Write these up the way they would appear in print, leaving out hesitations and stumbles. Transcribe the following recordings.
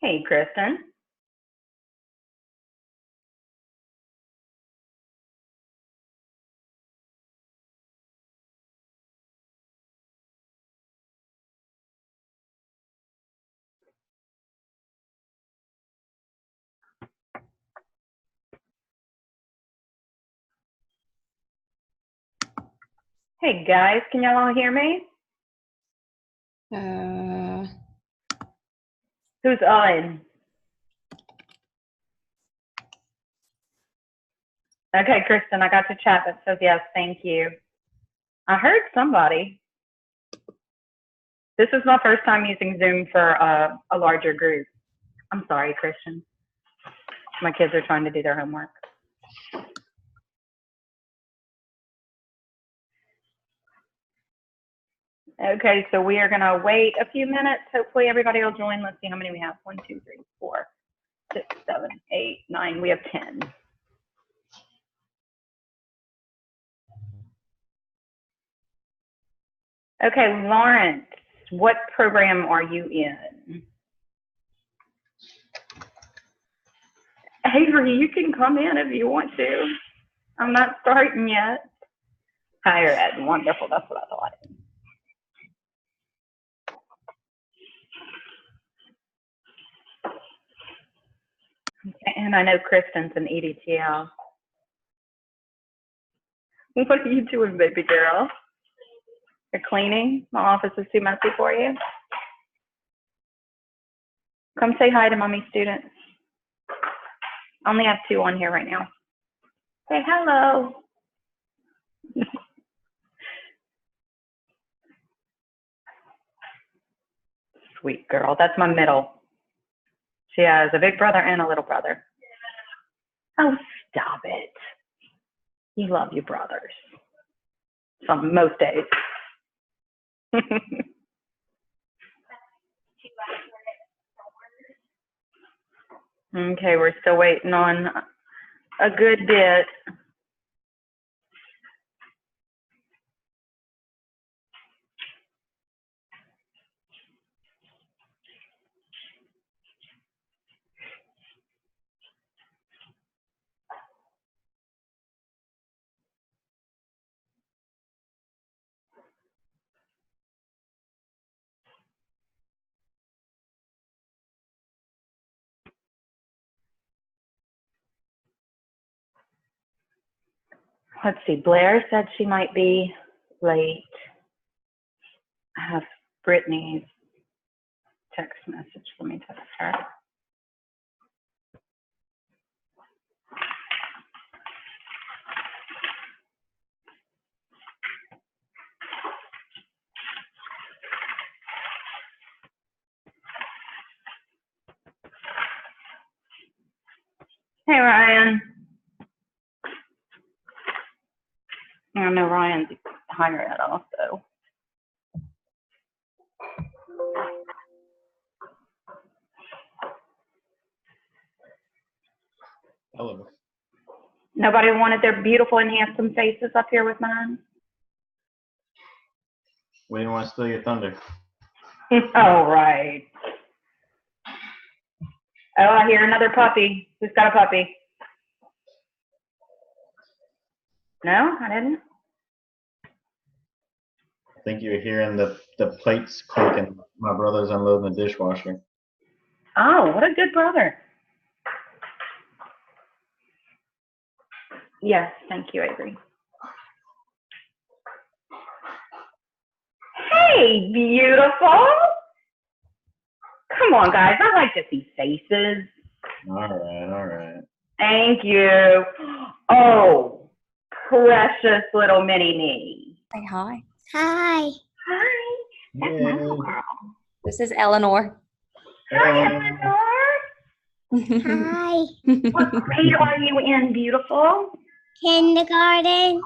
Hey, Kristen. Hey, guys, can y'all all hear me? Who's on? Okay, Kristen, I got your chat that says yes, thank you. I heard somebody. This is my first time using Zoom for a larger group. I'm sorry, Kristen. My kids are trying to do their homework. Okay, so we are going to wait a few minutes. Hopefully everybody will join. Let's see how many we have. 1, 2, 3, 4, 6, 7, 8, 9. We have 10. Okay, Lawrence, what program are you in? Avery, you can come in if you want to. I'm not starting yet. Higher ed, wonderful. That's what I thought. And I know Kristen's an EDTL. What are you doing, baby girl? You're cleaning? My office is too messy for you? Come say hi to mommy, students. I only have 2 on here right now. Say hello. Sweet girl. That's my middle. She has a big brother and a little brother. Oh, stop it. You love your brothers. Some most days. Okay, we're still waiting on a good bit. Let's see, Blair said she might be late. I have Brittany's text message. Let me text her. Hey, Ryan. I know Ryan's higher ed also. Hello. Nobody wanted their beautiful and handsome faces up here with mine? We didn't want to steal your thunder. Oh, right. Oh, I hear another puppy. Who's got a puppy? No, I didn't. I think you're hearing the plates clicking. My brother's unloading the dishwasher. Oh, what a good brother. Yes, thank you, Avery. Hey, beautiful. Come on, guys. I like to see faces. All right, all right. Thank you. Oh, precious little mini me. Say hi. Hi. Hi. That's my little girl. This is Eleanor. Hi, Eleanor. Hi. What grade are you in, beautiful? Kindergarten.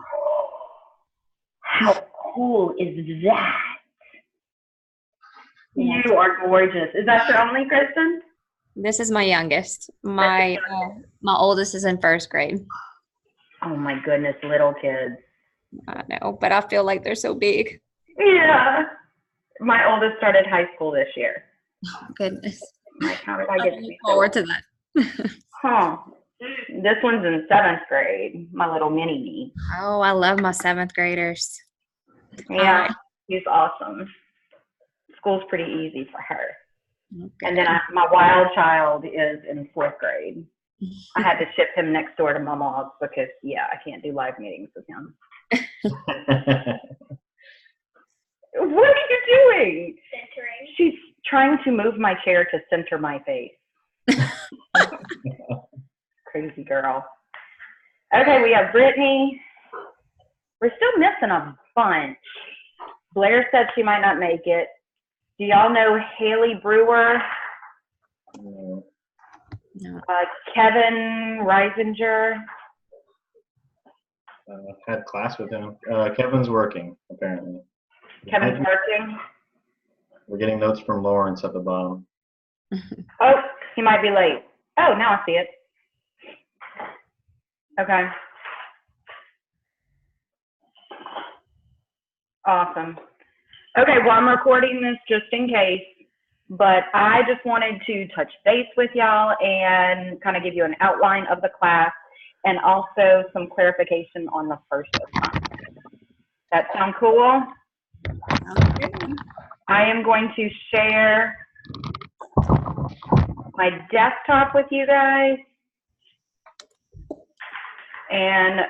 How cool is that? You are gorgeous. Is that your only, Kristen? This is my youngest. My oldest is in first grade. Oh my goodness, little kids. I know, but I feel like they're so big. Yeah. My oldest started high school this year. Oh, goodness. Like, how did I I get to look be so forward to old? that. Huh. This one's in 7th grade, my little mini me. Oh, I love my 7th graders. Yeah, she's awesome. School's pretty easy for her. Okay. And then my wild child is in 4th grade. I had to ship him next door to my mom's because, yeah, I can't do live meetings with him. What are you doing? Centering. She's trying to move my chair to center my face. Crazy girl. Okay, we have Brittany. We're still missing a bunch. Blair said she might not make it. Do y'all know Haley Brewer? No. Kevin Reisinger? Had class with him. Kevin's working, apparently. Kevin's working. We're getting notes from Lawrence at the bottom. Oh, he might be late. Oh, now I see it. Okay. Awesome. Okay, well, I'm recording this just in case, but I just wanted to touch base with y'all and kind of give you an outline of the class and also some clarification on the first assignment. That sound cool? I am going to share my desktop with you guys. And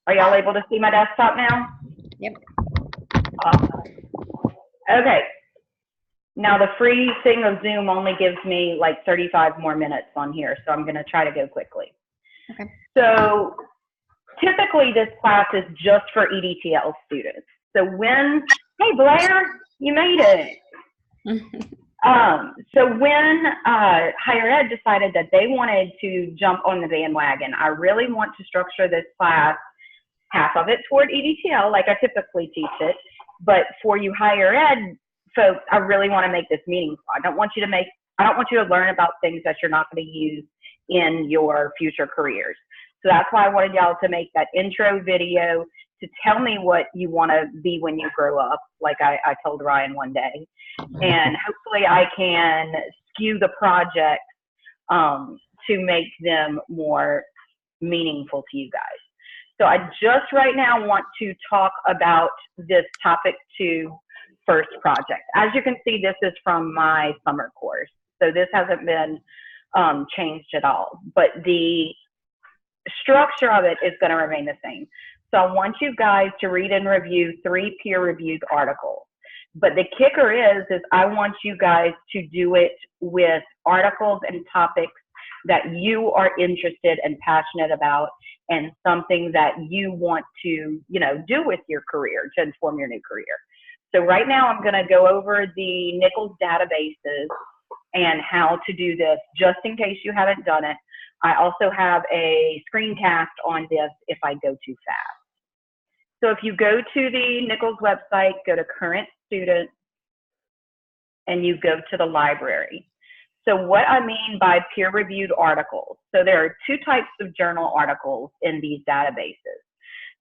are y'all able to see my desktop now? Yep. Awesome. Okay. Now the free thing of Zoom only gives me like 35 more minutes on here, so I'm going to try to go quickly. Okay. So typically this class is just for EDTL students. So hey Blair, you made it. So when higher ed decided that they wanted to jump on the bandwagon, I really want to structure this class, half of it toward EDTL, like I typically teach it, but for you higher ed folks, I really want to make this meaningful. I don't want you to learn about things that you're not going to use in your future careers. So that's why I wanted y'all to make that intro video to tell me what you want to be when you grow up, like I told Ryan one day. And hopefully I can skew the project to make them more meaningful to you guys. So I just right now want to talk about this topic 2 first project. As you can see, this is from my summer course. So this hasn't been changed at all, but the structure of it is going to remain the same. So I want you guys to read and review 3 peer-reviewed articles. But the kicker is I want you guys to do it with articles and topics that you are interested and passionate about, and something that you want to, do with your career to inform your new career. So right now I'm going to go over the Nichols databases and how to do this, just in case you haven't done it. I also have a screencast on this if I go too fast. So if you go to the Nichols website, go to current student, and you go to the library. So what I mean by peer-reviewed articles, so there are 2 types of journal articles in these databases.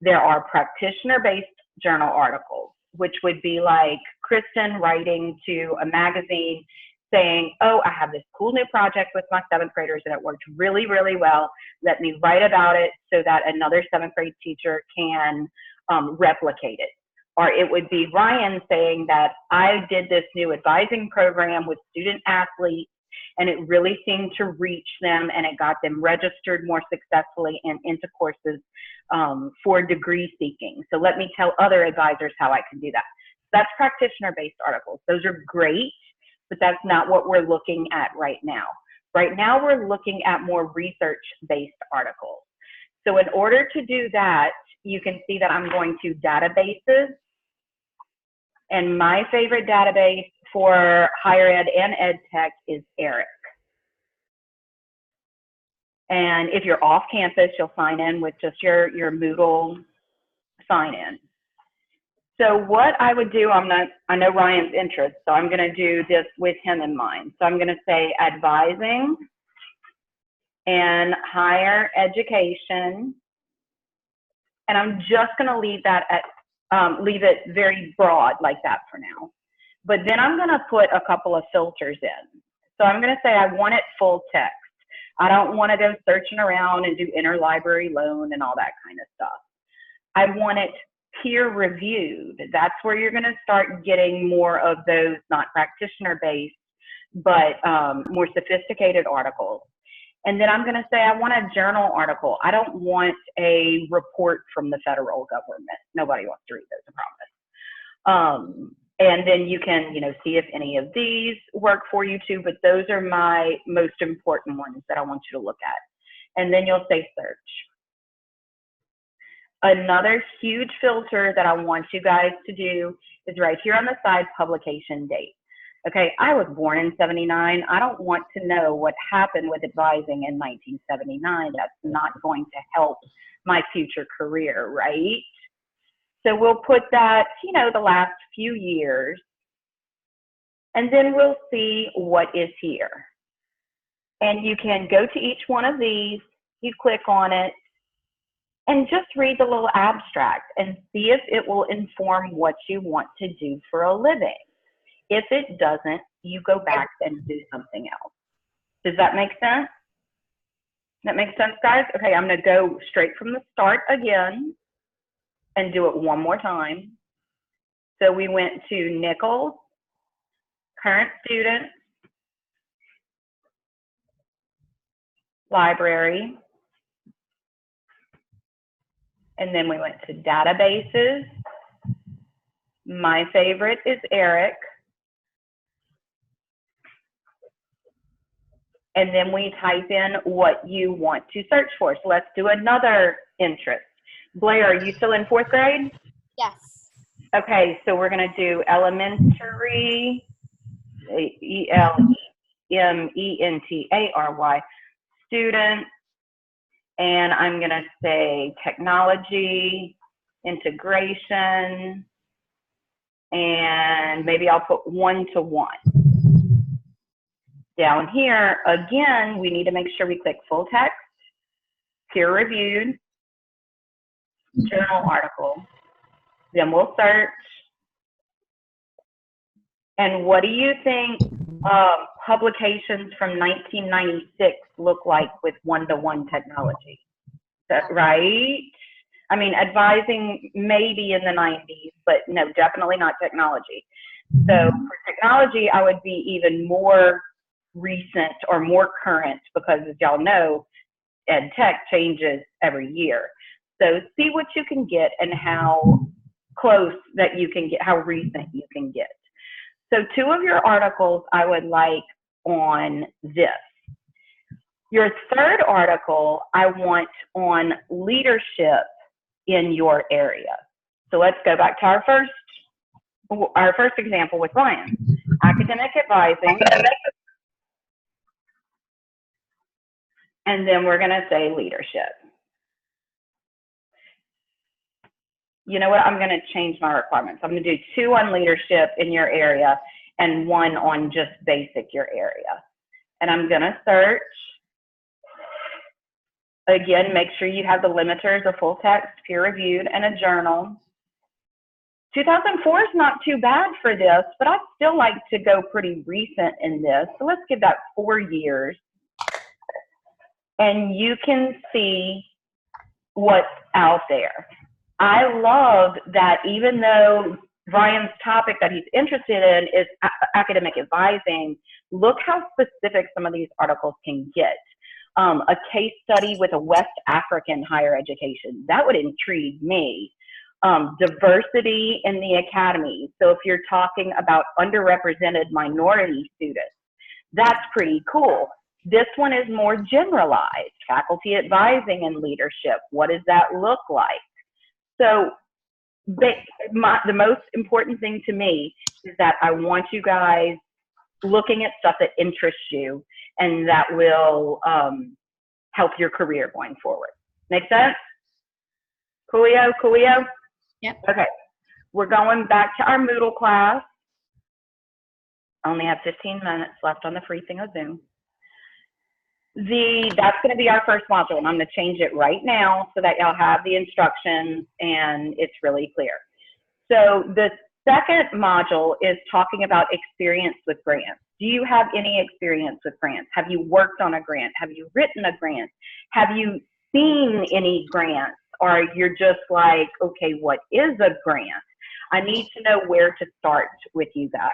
There are practitioner-based journal articles, which would be like Kristen writing to a magazine saying, oh, I have this cool new project with my 7th graders and it worked really, really well. Let me write about it so that another 7th grade teacher can replicate it. Or it would be Ryan saying that I did this new advising program with student athletes and it really seemed to reach them and it got them registered more successfully and into courses for degree seeking. So let me tell other advisors how I can do that. That's practitioner-based articles. Those are great, but that's not what we're looking at right now. Right now, we're looking at more research-based articles. So in order to do that, you can see that I'm going to databases. And my favorite database for higher ed and ed tech is ERIC. And if you're off campus, you'll sign in with just your Moodle sign in. So what I would do, I know Ryan's interest, so I'm going to do this with him in mind. So I'm going to say advising and higher education. And I'm just going to leave that leave it very broad like that for now. But then I'm going to put a couple of filters in. So I'm going to say I want it full text. I don't want to go searching around and do interlibrary loan and all that kind of stuff. I want it peer reviewed. That's where you're going to start getting more of those not practitioner based, but more sophisticated articles. And then I'm going to say I want a journal article. I don't want a report from the federal government. Nobody wants to read those, I promise. And then you can, see if any of these work for you too, but those are my most important ones that I want you to look at. And then you'll say search. Another huge filter that I want you guys to do is right here on the side, publication date. Okay, I was born in 79. I don't want to know what happened with advising in 1979. That's not going to help my future career, right? So we'll put that, the last few years, and then we'll see what is here. And you can go to each one of these, you click on it, and just read the little abstract and see if it will inform what you want to do for a living. If it doesn't, you go back and do something else. Does that make sense? That makes sense, guys? Okay, I'm gonna go straight from the start again and do it one more time. So we went to Nichols, current student, library, and then we went to databases. My favorite is ERIC. And then we type in what you want to search for. So let's do another interest. Blair, are you still in 4th grade? Yes. Okay, so we're going to do elementary, ELEMENTARY, student, and I'm going to say technology, integration, and maybe I'll put 1-to-1. Down here, again, we need to make sure we click full text, peer reviewed, journal article. Then we'll search. And what do you think publications from 1996 look like with 1-to-1 technology? Is that right? I mean, advising maybe in the 90s, but no, definitely not technology. So for technology, I would be even more recent or more current because, as y'all know, ed tech changes every year. So see what you can get and how close that you can get, how recent you can get. So 2 of your articles I would like on this. Your 3rd article I want on leadership in your area. So let's go back to our first example with Ryan. Academic advising. And then we're going to say leadership. You know what? I'm going to change my requirements. I'm going to do 2 on leadership in your area and 1 on just basic your area. And I'm going to search. Again, make sure you have the limiters, a full text, peer reviewed, and a journal. 2004 is not too bad for this, but I'd still like to go pretty recent in this. So let's give that 4 years. And you can see what's out there. I love that even though Ryan's topic that he's interested in is academic advising, look how specific some of these articles can get. A case study with a West African higher education, that would intrigue me. Diversity in the academy. So if you're talking about underrepresented minority students, that's pretty cool. This one is more generalized, faculty advising and leadership. What does that look like? So the most important thing to me is that I want you guys looking at stuff that interests you and that will help your career going forward. Make sense? Coolio, coolio? Yep. Okay, we're going back to our Moodle class. I only have 15 minutes left on the free thing of Zoom. That's going to be our first module, and I'm going to change it right now so that y'all have the instructions and it's really clear. So the second module is talking about experience with grants. Do you have any experience with grants? Have you worked on a grant? Have you written a grant? Have you seen any grants? Or you're just like, okay, what is a grant? I need to know where to start with you guys.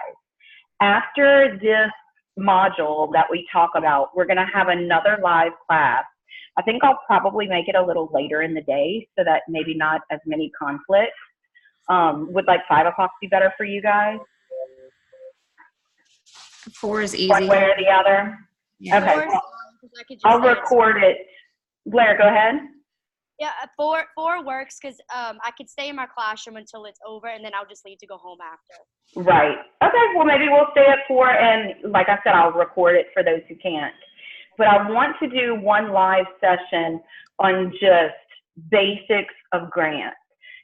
After this module that we talk about, we're going to have another live class. I think I'll probably make it a little later in the day so that maybe not as many conflicts. Would like 5 o'clock be better for you guys? 4 is One easy. way or the other? Yeah. Okay. 4 is fine, 'cause I could just I'll say it's- record it. Blair, go ahead. Yeah, 4 works because I could stay in my classroom until it's over, and then I'll just leave to go home after. Right. Okay, well, maybe we'll stay at 4, and like I said, I'll record it for those who can't. But I want to do one live session on just basics of grants.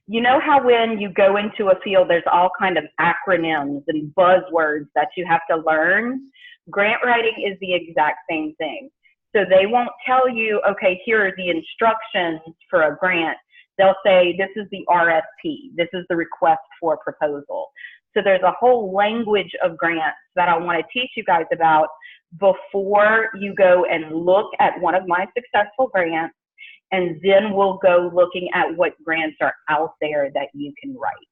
You know how when you go into a field, there's all kind of acronyms and buzzwords that you have to learn? Grant writing is the exact same thing. So they won't tell you, okay, here are the instructions for a grant. They'll say, this is the RFP. This is the request for proposal. So there's a whole language of grants that I want to teach you guys about before you go and look at one of my successful grants, and then we'll go looking at what grants are out there that you can write.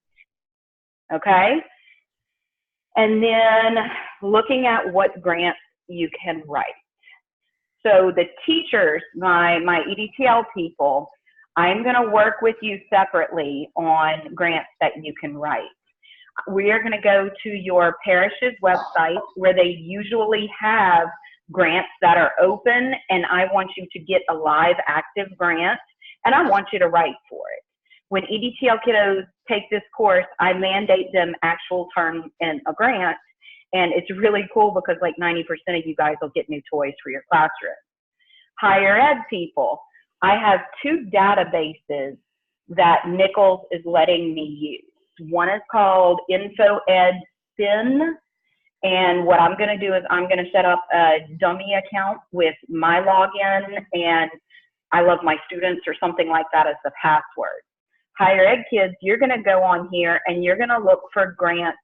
Okay? And then looking at what grants you can write. So the teachers, my EDTL people, I'm going to work with you separately on grants that you can write. We are going to go to your parish's website where they usually have grants that are open, and I want you to get a live active grant, and I want you to write for it. When EDTL kiddos take this course, I mandate them actual term in a grant, and it's really cool because like 90% of you guys will get new toys for your classroom. Higher ed people, I have 2 databases that Nichols is letting me use. One is called InfoEdSpin, and what I'm going to do is I'm going to set up a dummy account with my login and I love my students or something like that as the password. Higher ed kids, you're going to go on here and you're going to look for grants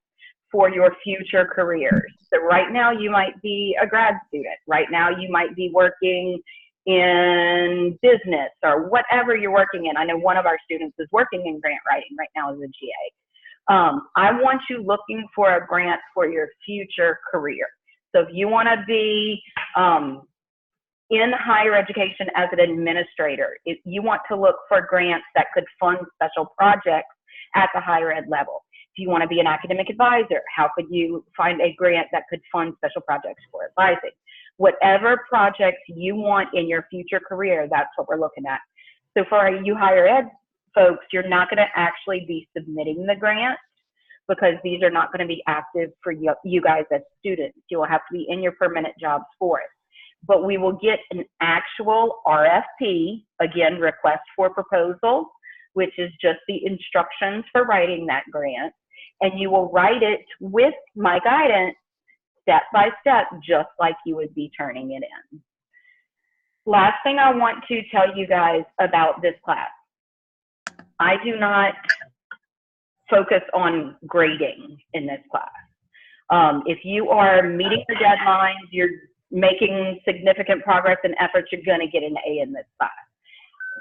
for your future careers. So right now you might be a grad student. Right now you might be working in business or whatever you're working in. I know one of our students is working in grant writing right now as a GA. I want you looking for a grant for your future career. So if you want to be in higher education as an administrator, if you want to look for grants that could fund special projects at the higher ed level. If you want to be an academic advisor, how could you find a grant that could fund special projects for advising? Whatever projects you want in your future career, that's what we're looking at. So for you higher ed folks, you're not going to actually be submitting the grant because these are not going to be active for you guys as students. You will have to be in your permanent jobs for it. But we will get an actual RFP, again, request for proposal, which is just the instructions for writing that grant. And you will write it with my guidance, step by step, just like you would be turning it in. Last thing I want to tell you guys about this class. I do not focus on grading in this class. If you are meeting the deadlines, you're making significant progress and efforts, you're going to get an A in this class.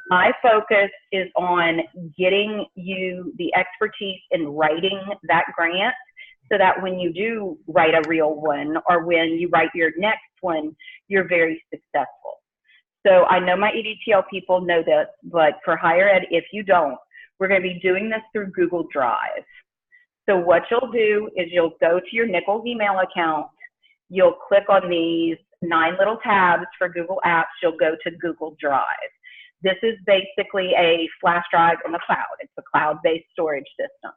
My focus is on getting you the expertise in writing that grant so that when you do write a real one or when you write your next one, you're very successful. So I know my EDTL people know this, but for higher ed, if you don't, we're going to be doing this through Google Drive. So what you'll do is you'll go to your Nichols email account, you'll click on these 9 little tabs for Google Apps, you'll go to Google Drive. This is basically a flash drive in the cloud. It's a cloud-based storage system.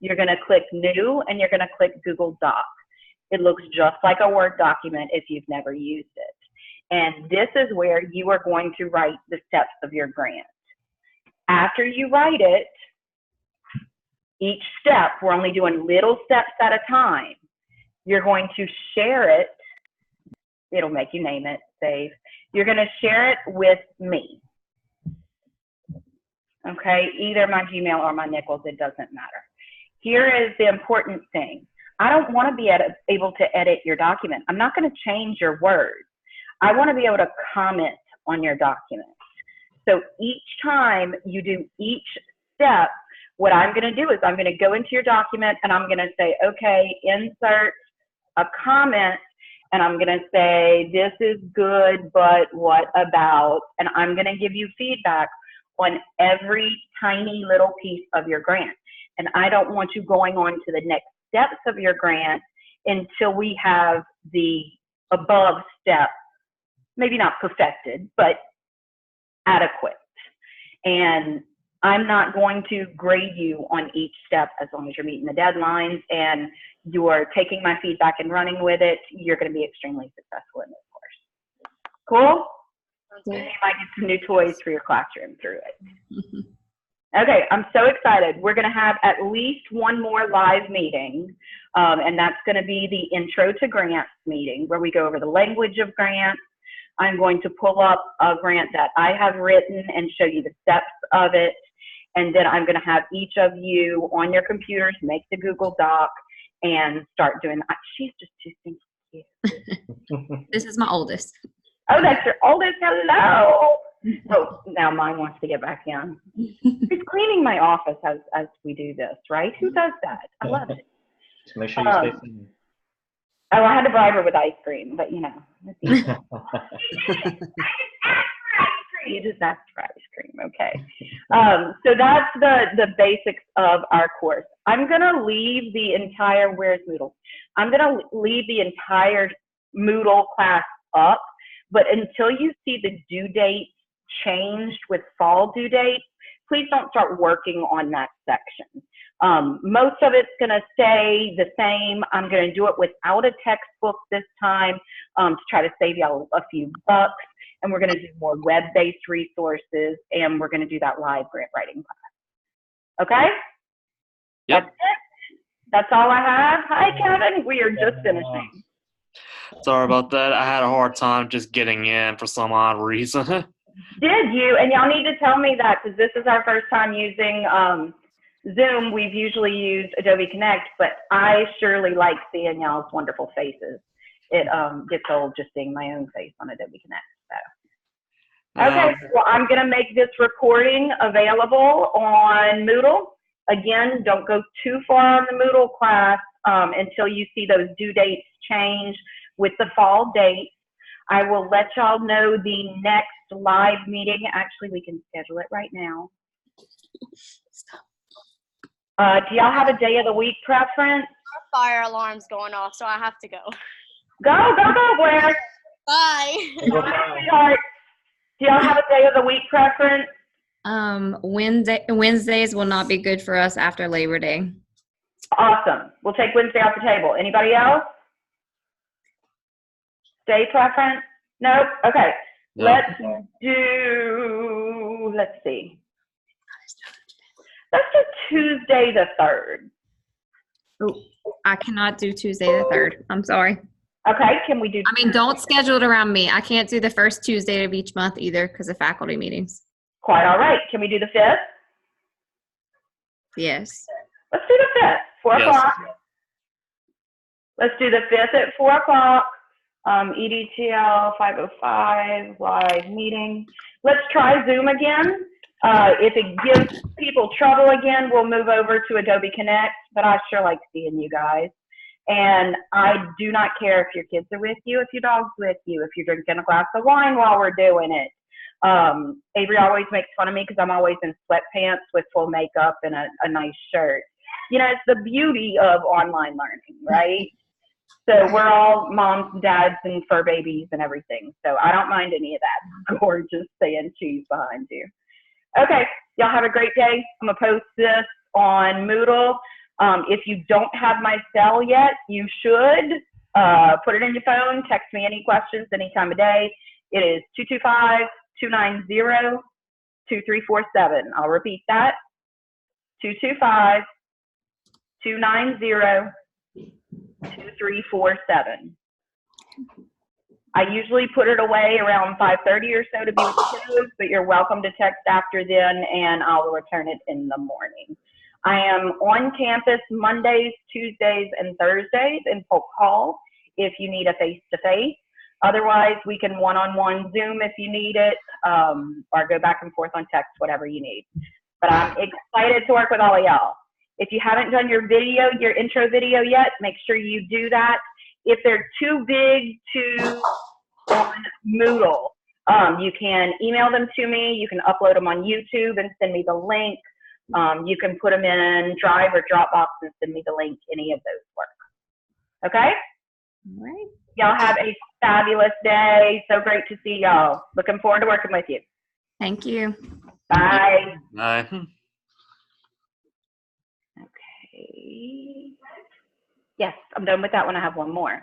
You're going to click New, and you're going to click Google Docs. It looks just like a Word document if you've never used it. And this is where you are going to write the steps of your grant. After you write it, each step, we're only doing little steps at a time. You're going to share it. It'll make you name it, save. You're going to share it with me. Okay, either my Gmail or my Nichols, it doesn't matter. Here is the important thing. I don't want to be able to edit your document. I'm not going to change your words. I want to be able to comment on your document. So each time you do each step, what I'm going to do is I'm going to go into your document and I'm going to say, okay, insert a comment, and I'm going to say, this is good, but what about? And I'm going to give you feedback on every tiny little piece of your grant. And I don't want you going on to the next steps of your grant until we have the above step, maybe not perfected, but adequate. And I'm not going to grade you on each step as long as you're meeting the deadlines and you're taking my feedback and running with it. You're going to be extremely successful in this course. Cool? You might get some new toys for your classroom through it. Okay, I'm so excited. We're going to have at least one more live meeting, and that's going to be the Intro to Grants meeting where we go over the language of grants. I'm going to pull up a grant that I have written and show you the steps of it. And then I'm going to have each of you on your computers make the Google Doc and start doing that. She's just too cute. This is my oldest. Oh, that's your oldest. Hello. Oh, now mine wants to get back in. She's cleaning my office as we do this, right? Who does that? I love it. Just make sure you stay sane. Oh, I had to bribe her with ice cream, but you know. You just asked for ice cream, okay. So that's the basics of our course. I'm gonna leave the entire, where's Moodle? I'm gonna leave the entire Moodle class up, but until you see the due date changed with fall due dates, please don't start working on that section. Most of it's gonna stay the same. I'm gonna do it without a textbook this time to try to save y'all a few bucks. And we're gonna do more web-based resources, and we're gonna do that live grant writing class. Okay? Yep. That's it. That's all I have. Hi, Kevin. We are just finishing. Sorry about that. I had a hard time just getting in for some odd reason. Did you? And y'all need to tell me that because this is our first time using Zoom. We've usually used Adobe Connect, but I surely like seeing y'all's wonderful faces. It gets old just seeing my own face on Adobe Connect. So. Okay, well, I'm going to make this recording available on Moodle. Again, don't go too far on the Moodle class until you see those due dates change with the fall date. I will let y'all know the next live meeting. Actually, we can schedule it right now. Do y'all have a day of the week preference? Our fire alarm's going off, so I have to go. Go, Blair. Bye. Sweetheart. Do y'all have a day of the week preference? Wednesdays will not be good for us after Labor Day. Awesome. We'll take Wednesday off the table. Anybody else? Day preference? Nope. Okay. No. Let's see. Let's do Tuesday the 3rd. Oh, I cannot do Tuesday the 3rd. I'm sorry. Okay, can we do? I mean, don't schedule it around me. I can't do the first Tuesday of each month either because of faculty meetings. Quite all right. Can we do the 5th? Yes. Let's do the 5th, 4 Yes. o'clock. Let's do the 5th at 4 o'clock. EDTL 505 live meeting. Let's try Zoom again. If it gives people trouble again, we'll move over to Adobe Connect, but I sure like seeing you guys. And I do not care if your kids are with you, if your dog's with you, if you're drinking a glass of wine while we're doing it. Avery always makes fun of me because I'm always in sweatpants with full makeup and a nice shirt. You know, it's the beauty of online learning, right? So we're all moms and dads and fur babies and everything. So I don't mind any of that gorgeous saying cheese behind you. Okay, y'all have a great day. I'm gonna post this on Moodle. If you don't have my cell yet, you should put it in your phone. Text me any questions any time of day. It is 225-290-2347. I'll repeat that. 225-290-2347. I usually put it away around 5:30 or so to be with the kiddos, but you're welcome to text after then, and I'll return it in the morning. I am on campus Mondays, Tuesdays, and Thursdays in Polk Hall if you need a face-to-face. Otherwise, we can one-on-one Zoom if you need it, or go back and forth on text, whatever you need. But I'm excited to work with all of y'all. If you haven't done your intro video yet, make sure you do that. If they're too big to on Moodle, you can email them to me. You can upload them on YouTube and send me the link. You can put them in Drive or Dropbox and send me the link. Any of those work. Okay? All right. Y'all have a fabulous day. So great to see y'all. Looking forward to working with you. Thank you. Bye. Bye. Okay. Yes, I'm done with that one. I have one more.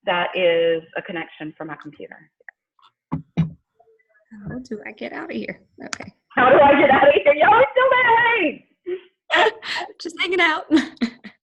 That is a connection for my computer. How do I get out of here? Okay. How do I get out of here? Y'all are still there. Just hanging out.